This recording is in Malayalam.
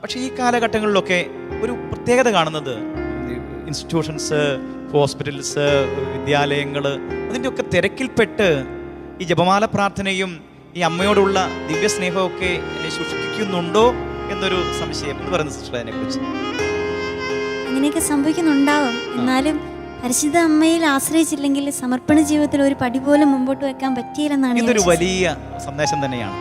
പക്ഷേ ഈ കാലഘട്ടങ്ങളിലൊക്കെ ഒരു പ്രത്യേകത കാണുന്നത് ഇൻസ്റ്റിറ്റ്യൂഷൻസ്, ഹോസ്പിറ്റൽസ്, വിദ്യാലയങ്ങൾ, അതിൻ്റെയൊക്കെ തിരക്കിൽപ്പെട്ട് ഈ ജപമാല പ്രാർത്ഥനയും ഈ അമ്മയോടുള്ള ദിവ്യ സ്നേഹമൊക്കെ എന്നെ സൂക്ഷിക്കുന്നുണ്ടോ എന്നൊരു സംശയം എന്ന് പറയുന്ന സിസ്റ്റർ അതിനെക്കുറിച്ച്. അങ്ങനെയൊക്കെ സംഭവിക്കുന്നുണ്ടാവും. എന്നാലും പരിശുദ്ധ അമ്മയിൽ ആശ്രയിച്ചില്ലെങ്കിൽ സമർപ്പണ ജീവിതത്തിൽ ഒരു പടി പോലും മുമ്പോട്ട് വെക്കാൻ പറ്റിയില്ലെന്നാണ് ഇതൊരു വലിയ സന്ദേശം തന്നെയാണ്.